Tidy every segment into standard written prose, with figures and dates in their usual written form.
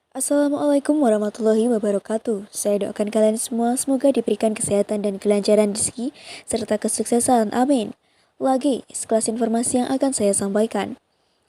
Assalamualaikum warahmatullahi wabarakatuh. Saya doakan kalian semua semoga diberikan kesehatan dan kelancaran rezeki serta kesuksesan. Amin. Lagi, sekelas informasi yang akan saya sampaikan.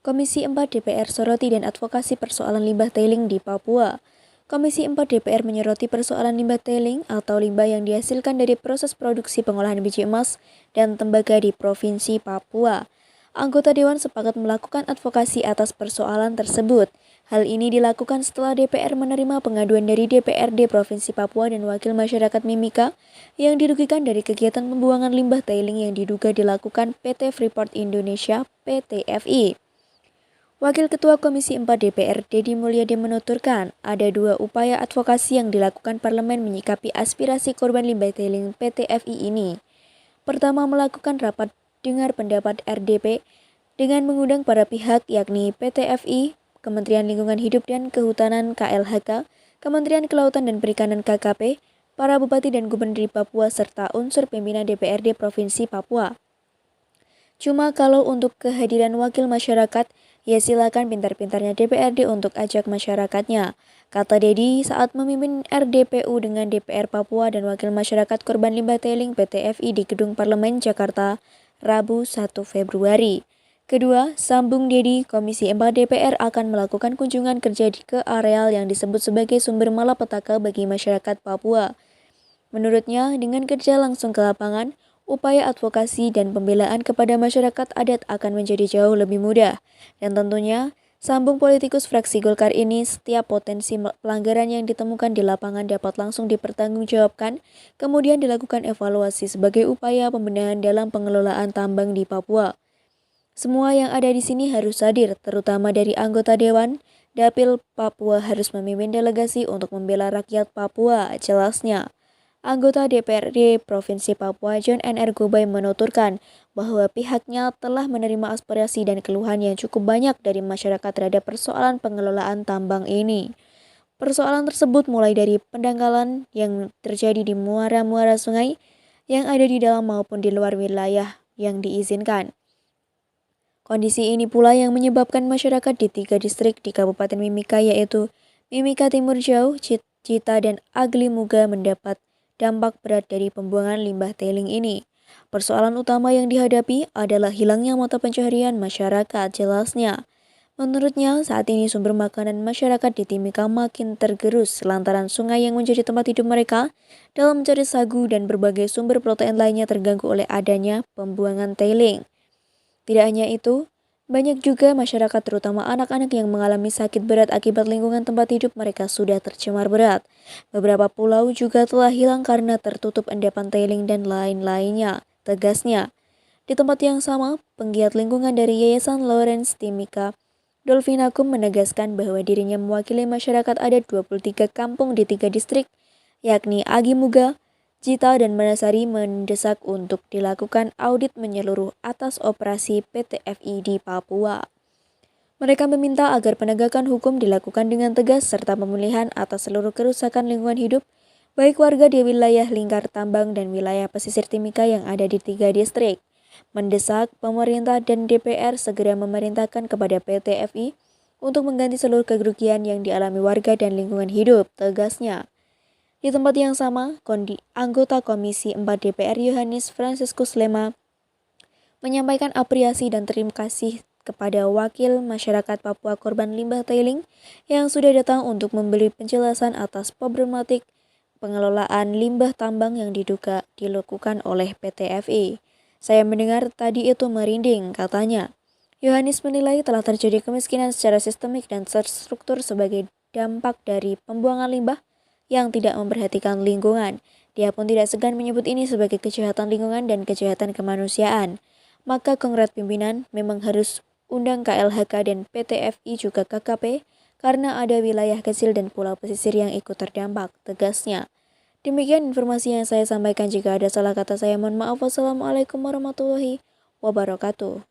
Komisi 4 DPR soroti dan advokasi persoalan limbah tailing di Papua. Komisi 4 DPR menyoroti persoalan limbah tailing atau limbah yang dihasilkan dari proses produksi pengolahan biji emas dan tembaga di Provinsi Papua. Anggota Dewan sepakat melakukan advokasi atas persoalan tersebut. Hal ini dilakukan setelah DPR menerima pengaduan dari DPRD Provinsi Papua dan Wakil Masyarakat Mimika yang dirugikan dari kegiatan pembuangan limbah tailing yang diduga dilakukan PT Freeport Indonesia (PT-FI). Wakil Ketua Komisi 4 DPR Deddy Mulyadi menuturkan ada dua upaya advokasi yang dilakukan parlemen menyikapi aspirasi korban limbah tailing PT-FI ini. Pertama, melakukan rapat dengar pendapat RDP dengan mengundang para pihak yakni PT-FI, Kementerian Lingkungan Hidup dan Kehutanan KLHK, Kementerian Kelautan dan Perikanan KKP, para bupati dan gubernur di Papua serta unsur pimpinan DPRD Provinsi Papua. Cuma kalau untuk kehadiran wakil masyarakat, ya silakan pintar-pintarnya DPRD untuk ajak masyarakatnya, kata Deddy saat memimpin RDPU dengan DPR Papua dan wakil masyarakat korban limbah tailing PT-FI di Gedung Parlemen Jakarta, Rabu 1 Februari. Kedua, sambung Deddy, Komisi 4 DPR akan melakukan kunjungan kerja ke areal yang disebut sebagai sumber malapetaka bagi masyarakat Papua. Menurutnya, dengan kerja langsung ke lapangan, upaya advokasi dan pembelaan kepada masyarakat adat akan menjadi jauh lebih mudah. Dan tentunya, sambung politikus fraksi Golkar ini setiap potensi pelanggaran yang ditemukan di lapangan dapat langsung dipertanggungjawabkan, kemudian dilakukan evaluasi sebagai upaya pembenahan dalam pengelolaan tambang di Papua. Semua yang ada di sini harus hadir, terutama dari anggota Dewan, Dapil Papua harus memimpin delegasi untuk membela rakyat Papua, jelasnya. Anggota DPRD Provinsi Papua John N.R. Gobay menuturkan bahwa pihaknya telah menerima aspirasi dan keluhan yang cukup banyak dari masyarakat terhadap persoalan pengelolaan tambang ini. Persoalan tersebut mulai dari pendangkalan yang terjadi di muara-muara sungai yang ada di dalam maupun di luar wilayah yang diizinkan. Kondisi ini pula yang menyebabkan masyarakat di 3 distrik di Kabupaten Mimika yaitu Mimika Timur Jauh, Cita, dan Agli Muga mendapat dampak berat dari pembuangan limbah tailing ini. Persoalan utama yang dihadapi adalah hilangnya mata pencaharian masyarakat, jelasnya. Menurutnya, saat ini sumber makanan masyarakat di Timika makin tergerus lantaran sungai yang menjadi tempat hidup mereka dalam mencari sagu dan berbagai sumber protein lainnya terganggu oleh adanya pembuangan tailing. Tidak hanya itu, banyak juga masyarakat terutama anak-anak yang mengalami sakit berat akibat lingkungan tempat hidup mereka sudah tercemar berat. Beberapa pulau juga telah hilang karena tertutup endapan tailing dan lain-lainnya, tegasnya. Di tempat yang sama, penggiat lingkungan dari Yayasan Lawrence Timika, Dolphinakum menegaskan bahwa dirinya mewakili masyarakat adat 23 kampung di 3 distrik, yakni Agi Muga, Cita, dan Manasari mendesak untuk dilakukan audit menyeluruh atas operasi PT-FI di Papua. Mereka meminta agar penegakan hukum dilakukan dengan tegas serta pemulihan atas seluruh kerusakan lingkungan hidup, baik warga di wilayah lingkar tambang dan wilayah pesisir Timika yang ada di 3 distrik. Mendesak pemerintah dan DPR segera memerintahkan kepada PT-FI untuk mengganti seluruh kerugian yang dialami warga dan lingkungan hidup, tegasnya. Di tempat yang sama, anggota Komisi 4 DPR Yohanes Franciscus Lema menyampaikan apresiasi dan terima kasih kepada wakil masyarakat Papua korban limbah tailing yang sudah datang untuk memberi penjelasan atas problematik pengelolaan limbah tambang yang diduga dilakukan oleh PT-FI. Saya mendengar tadi itu merinding, katanya. Yohanes menilai telah terjadi kemiskinan secara sistemik dan terstruktur sebagai dampak dari pembuangan limbah yang tidak memperhatikan lingkungan. Dia pun tidak segan menyebut ini sebagai kejahatan lingkungan dan kejahatan kemanusiaan. Maka Kongres Pimpinan memang harus undang KLHK dan PT-FI juga KKP karena ada wilayah kecil dan pulau pesisir yang ikut terdampak, tegasnya. Demikian informasi yang saya sampaikan. Jika ada salah kata saya mohon maaf. Wassalamualaikum warahmatullahi wabarakatuh.